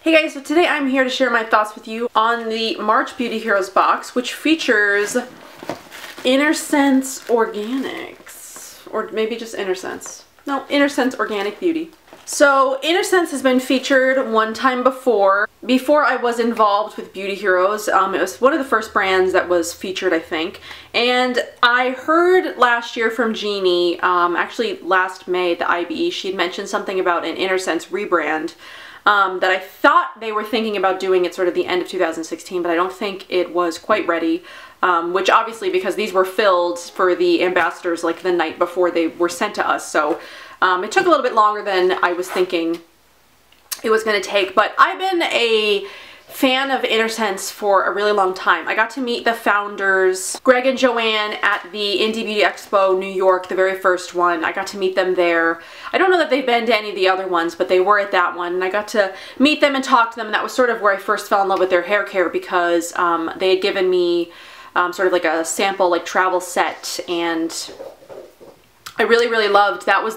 Hey guys, so today I'm here to share my thoughts with you on the March Beauty Heroes box, which features Innersense Organics, or maybe just Innersense. No, Innersense Organic Beauty. So Innersense has been featured one time before I was involved with Beauty Heroes. It was one of the first brands that was featured, I think. And I heard last year from Jeannie, actually last May at the IBE, she had mentioned something about an Innersense rebrand. That I thought they were thinking about doing at sort of the end of 2016, but I don't think it was quite ready, which obviously because these were filled for the ambassadors like the night before they were sent to us, so it took a little bit longer than I was thinking it was going to take, but I've been a fan of Innersense for a really long time. I got to meet the founders, Greg and Joanne, at the Indie Beauty Expo New York, the very first one. I got to meet them there. I don't know that they've been to any of the other ones, but they were at that one, and I got to meet them and talk to them, and that was sort of where I first fell in love with their hair care because they had given me sort of like a sample like travel set, and I really, really loved. That was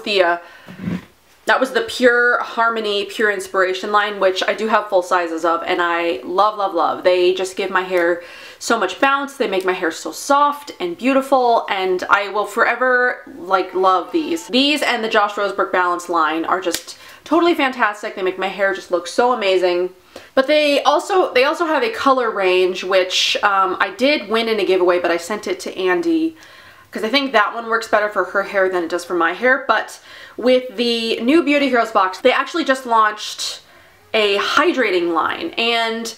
the Pure Harmony Pure Inspiration line, which I do have full sizes of, and I love, love, love. They just give my hair so much bounce. They make my hair so soft and beautiful, and I will forever like love these. These and the Josh Rosebrook Balance line are just totally fantastic. They make my hair just look so amazing. But they also have a color range, which I did win in a giveaway, but I sent it to Andy because I think that one works better for her hair than it does for my hair. But with the new Beauty Heroes box, they actually just launched a hydrating line, and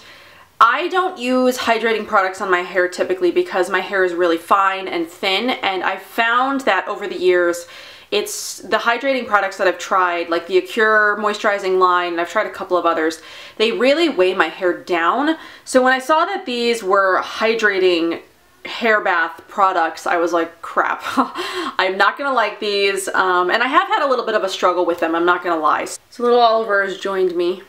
I don't use hydrating products on my hair typically because my hair is really fine and thin, and I've found that over the years it's the hydrating products that I've tried, like the Acure moisturizing line, and I've tried a couple of others, they really weigh my hair down. So when I saw that these were hydrating hair bath products, I was like, crap, I'm not gonna like these, and I have had a little bit of a struggle with them, I'm not gonna lie. So little Oliver has joined me.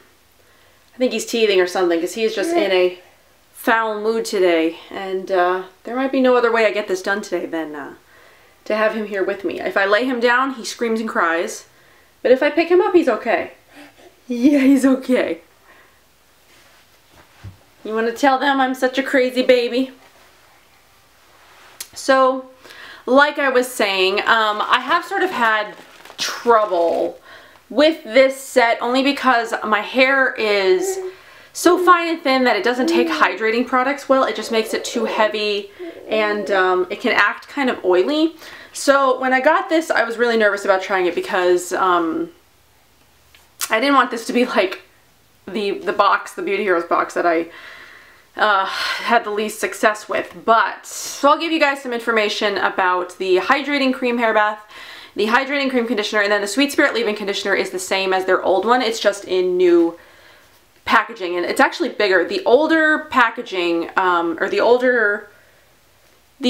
I think he's teething or something because he's just in a foul mood today, and there might be no other way I get this done today than to have him here with me. If I lay him down, he screams and cries, but if I pick him up, he's okay. Yeah, he's okay. You want to tell them I'm such a crazy baby? So, like I was saying, I have sort of had trouble with this set only because my hair is so fine and thin that it doesn't take hydrating products well. It just makes it too heavy, and it can act kind of oily. So when I got this, I was really nervous about trying it because I didn't want this to be like the box, the Beauty Heroes box that I had the least success with. But so I'll give you guys some information about the hydrating cream hair bath, the hydrating cream conditioner, and then the Sweet Spirit leave-in conditioner is the same as their old one. It's just in new packaging, and it's actually bigger. The older packaging, or the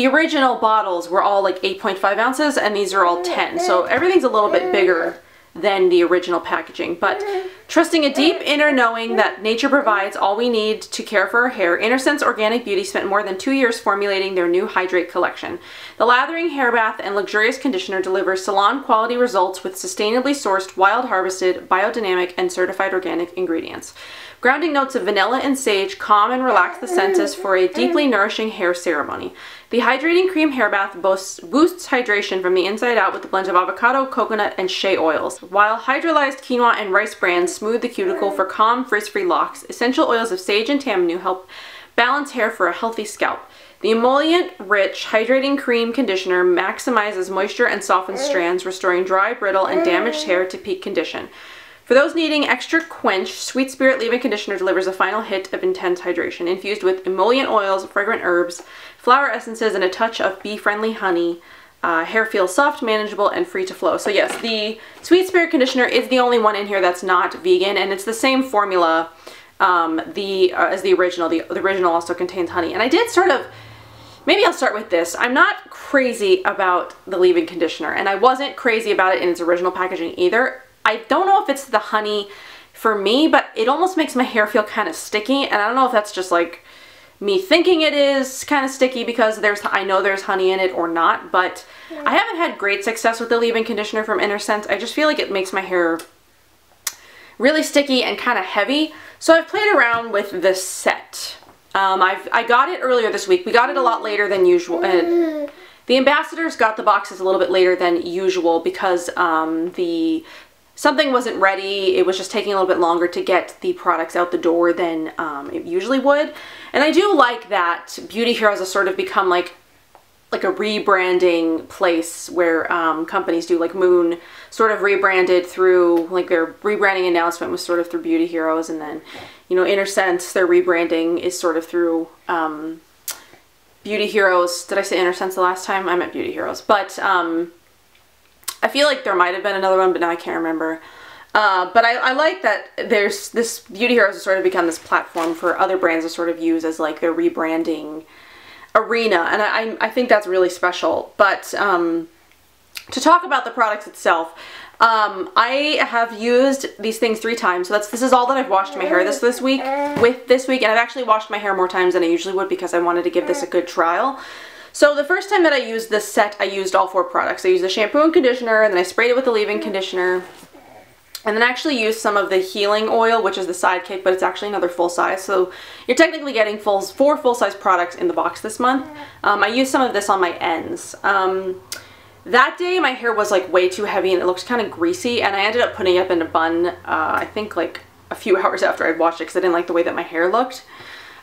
original bottles were all like 8.5 ounces, and these are all 10. So everything's a little bit bigger than the original packaging. But trusting a deep inner knowing that nature provides all we need to care for our hair, Innersense Organic Beauty spent more than 2 years formulating their new Hydrate collection. The lathering hair bath and luxurious conditioner delivers salon quality results with sustainably sourced, wild harvested, biodynamic, and certified organic ingredients. Grounding notes of vanilla and sage calm and relax the senses for a deeply nourishing hair ceremony. The hydrating cream hair bath boosts hydration from the inside out with a blend of avocado, coconut, and shea oils, while hydrolyzed quinoa and rice bran smooth the cuticle for calm, frizz-free locks. Essential oils of sage and tamanu help balance hair for a healthy scalp. The emollient-rich hydrating cream conditioner maximizes moisture and softens strands, restoring dry, brittle, and damaged hair to peak condition. For those needing extra quench, Sweet Spirit leave-in conditioner delivers a final hit of intense hydration, infused with emollient oils, fragrant herbs, flower essences, and a touch of bee-friendly honey. Hair feels soft, manageable, and free to flow. So yes, the Sweet Spirit conditioner is the only one in here that's not vegan, and it's the same formula as the original. The original also contains honey. And I did sort of, maybe I'll start with this. I'm not crazy about the leave-in conditioner, and I wasn't crazy about it in its original packaging either. I don't know if it's the honey for me, but it almost makes my hair feel kind of sticky, and I don't know if that's just like me thinking it is kind of sticky because I know there's honey in it or not, but I haven't had great success with the leave-in conditioner from Innersense. I just feel like it makes my hair really sticky and kind of heavy. So I've played around with this set. I got it earlier this week. We got it a lot later than usual. The ambassadors got the boxes a little bit later than usual because something wasn't ready. It was just taking a little bit longer to get the products out the door than it usually would. And I do like that Beauty Heroes has sort of become like a rebranding place where companies do, like Moon sort of rebranded through, like their rebranding announcement was sort of through Beauty Heroes, and then, you know, Innersense, their rebranding is sort of through Beauty Heroes. Did I say Innersense the last time? I meant Beauty Heroes. But I feel like there might have been another one, but now I can't remember. But I like that there's this Beauty Heroes has sort of become this platform for other brands to sort of use as like their rebranding arena, and I think that's really special. But to talk about the products itself, I have used these things 3 times. So this is all that I've washed my hair this week, and I've actually washed my hair more times than I usually would because I wanted to give this a good trial. So the first time that I used this set, I used all 4 products. I used the shampoo and conditioner, and then I sprayed it with the leave-in conditioner. And then I actually used some of the healing oil, which is the sidekick, but it's actually another full size. So you're technically getting 4 full-size products in the box this month. I used some of this on my ends. That day my hair was like way too heavy and it looked kind of greasy, and I ended up putting it up in a bun, I think like a few hours after I'd washed it because I didn't like the way that my hair looked.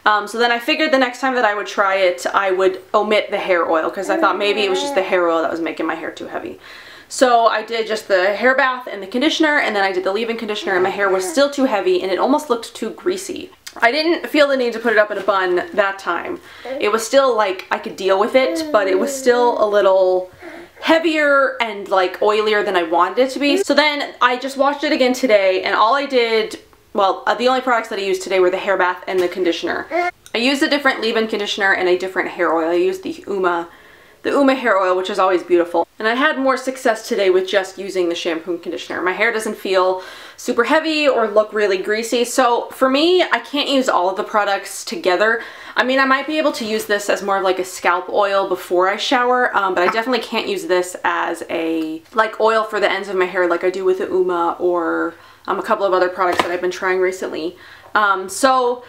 So then I figured the next time that I would try it, I would omit the hair oil because I thought maybe it was just the hair oil that was making my hair too heavy. So I did just the hair bath and the conditioner, and then I did the leave-in conditioner, and my hair was still too heavy and it almost looked too greasy. I didn't feel the need to put it up in a bun that time. It was still like I could deal with it, but it was still a little heavier and like oilier than I wanted it to be. So then I just washed it again today, and all I did, well, the only products that I used today were the hair bath and the conditioner. I used a different leave-in conditioner and a different hair oil. I used the Uma hair oil, which is always beautiful. And I had more success today with just using the shampoo and conditioner. My hair doesn't feel super heavy or look really greasy. So for me, I can't use all of the products together. I mean, I might be able to use this as more of like a scalp oil before I shower, but I definitely can't use this as a like oil for the ends of my hair like I do with the Uma or a couple of other products that I've been trying recently. So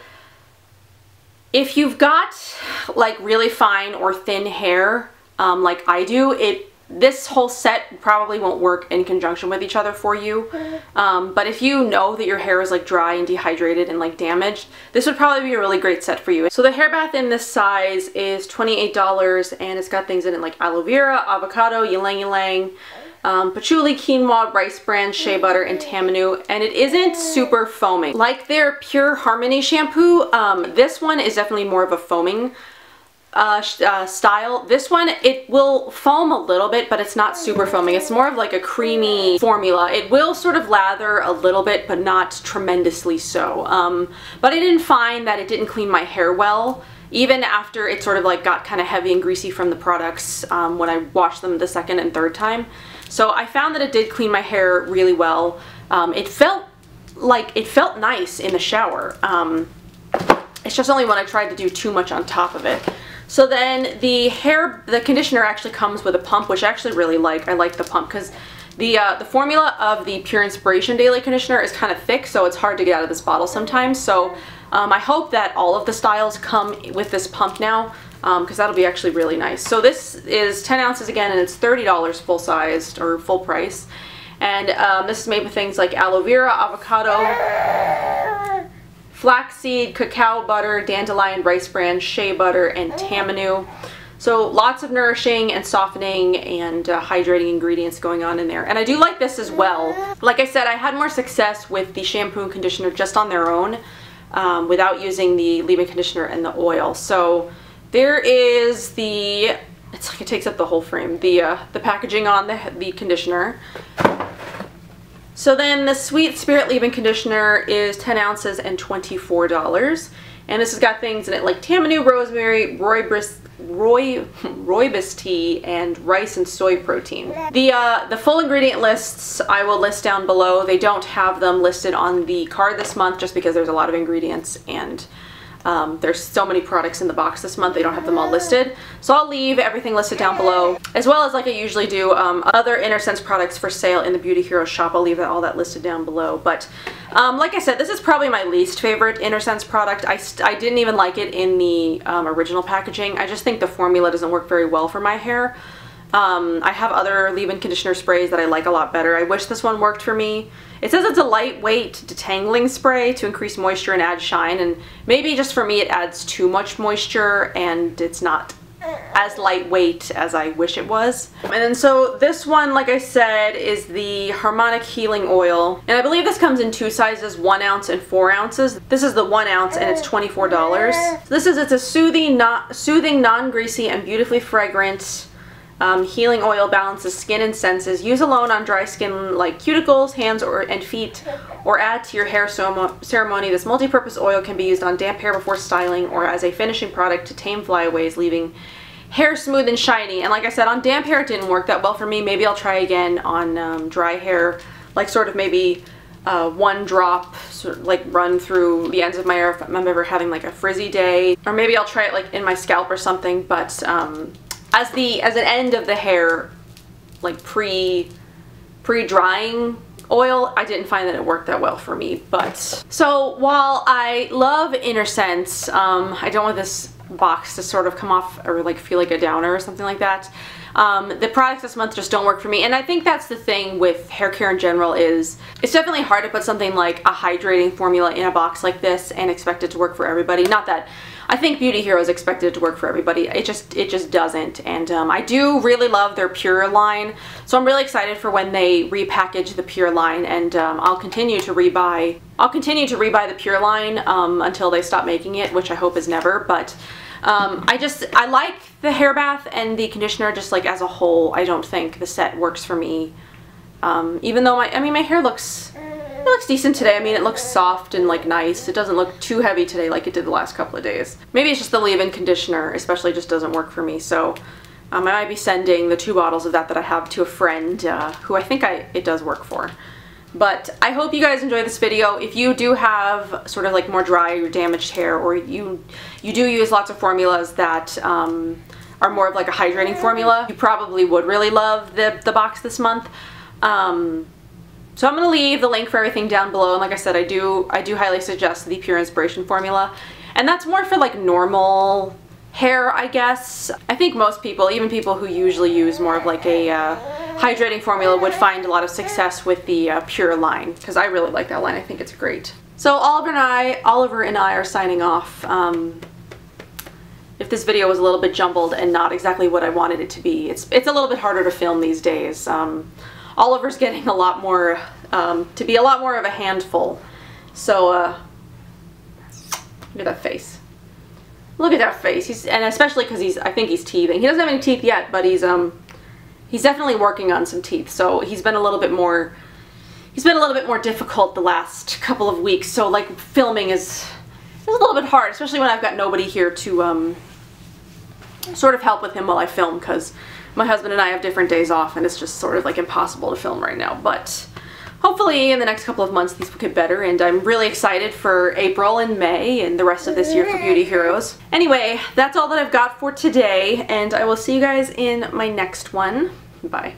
if you've got like really fine or thin hair, like I do, this whole set probably won't work in conjunction with each other for you. But if you know that your hair is like dry and dehydrated and like damaged, this would probably be a really great set for you. So the hair bath in this size is $28, and it's got things in it like aloe vera, avocado, ylang ylang, patchouli, quinoa, rice bran, shea butter, and tamanu, and it isn't super foaming. Like their Pure Harmony shampoo, this one is definitely more of a foaming style. This one, it will foam a little bit, but it's not super foaming. It's more of like a creamy formula. It will sort of lather a little bit, but not tremendously so. But I didn't find that it didn't clean my hair well, even after it sort of like got kind of heavy and greasy from the products when I washed them the second and third time. So I found that it did clean my hair really well. It felt nice in the shower. It's just only when I tried to do too much on top of it. So then the conditioner actually comes with a pump, which I actually really like. I like the pump because the formula of the Pure Inspiration Daily Conditioner is kind of thick, so it's hard to get out of this bottle sometimes. So I hope that all of the styles come with this pump now, because that'll be actually really nice. So this is 10 ounces again, and it's $30 full-sized or full price. And this is made with things like aloe vera, avocado, flaxseed, cacao butter, dandelion, rice bran, shea butter, and tamanu. So lots of nourishing and softening and hydrating ingredients going on in there. And I do like this as well. Like I said, I had more success with the shampoo and conditioner just on their own without using the leave-in conditioner and the oil. So there is it's like it takes up the whole frame, the packaging on the conditioner. So then the Sweet Spirit leave-in conditioner is 10 ounces and $24. And this has got things in it like tamanu, rosemary, rooibos tea, and rice and soy protein. The full ingredient lists I will list down below. They don't have them listed on the card this month just because there's a lot of ingredients, and There's so many products in the box this month, they don't have them all listed. So I'll leave everything listed down below, as well as, like I usually do, other Innersense products for sale in the Beauty Hero shop. I'll leave all that listed down below. But like I said, this is probably my least favorite Innersense product. I didn't even like it in the original packaging. I just think the formula doesn't work very well for my hair. I have other leave-in conditioner sprays that I like a lot better. I wish this one worked for me. It says it's a lightweight detangling spray to increase moisture and add shine, and maybe just for me it adds too much moisture and it's not as lightweight as I wish it was. And then so this one, like I said, is the Harmonic Healing Oil, and I believe this comes in two sizes, 1 ounce and 4 ounces. This is the 1 ounce and it's $24. So it's a soothing, non-greasy and beautifully fragrant healing oil, balances skin and senses. Use alone on dry skin like cuticles, hands, and feet, or add to your hair ceremony. This multi-purpose oil can be used on damp hair before styling or as a finishing product to tame flyaways, leaving hair smooth and shiny. And like I said, on damp hair it didn't work that well for me. Maybe I'll try again on dry hair, like sort of maybe 1 drop, sort of like run through the ends of my hair if I'm ever having like a frizzy day, or maybe I'll try it like in my scalp or something. But as an end of the hair, like pre-drying oil, I didn't find that it worked that well for me. But so while I love Innersense, I don't want this box to sort of come off or like feel like a downer or something like that. The products this month just don't work for me, and I think that's the thing with hair care in general, is it's definitely hard to put something like a hydrating formula in a box like this and expect it to work for everybody. Not that I think Beauty Hero is expected to work for everybody. It just doesn't. And I do really love their Pure line, so I'm really excited for when they repackage the Pure line, and I'll continue to rebuy the Pure line until they stop making it, which I hope is never. But I like the hair bath and the conditioner just like as a whole. I don't think the set works for me. Even though my hair looks decent today. I mean, it looks soft and like nice. It doesn't look too heavy today like it did the last couple of days. Maybe it's just the leave-in conditioner especially just doesn't work for me. So I might be sending the 2 bottles of that I have to a friend who I think it does work for. But I hope you guys enjoy this video. If you do have sort of like more dry or damaged hair, or you do use lots of formulas that are more of like a hydrating formula, you probably would really love the box this month. So I'm going to leave the link for everything down below, and like I said, I do highly suggest the Pure Inspiration formula, and that's more for like normal hair, I guess. I think most people, even people who usually use more of like a hydrating formula, would find a lot of success with the Pure line, because I really like that line. I think it's great. So Oliver and I are signing off. If this video was a little bit jumbled and not exactly what I wanted it to be, it's a little bit harder to film these days. Oliver's getting a lot more, to be a lot more of a handful. So, look at that face. Look at that face. And especially because I think he's teething. He doesn't have any teeth yet, but he's definitely working on some teeth. So he's been a little bit more difficult the last couple of weeks. So like filming is a little bit hard, especially when I've got nobody here to sort of help with him while I film, because my husband and I have different days off and it's just sort of like impossible to film right now. But hopefully in the next couple of months these will get better, and I'm really excited for April and May and the rest of this year for Beauty Heroes. Anyway, that's all that I've got for today, and I will see you guys in my next one. Bye.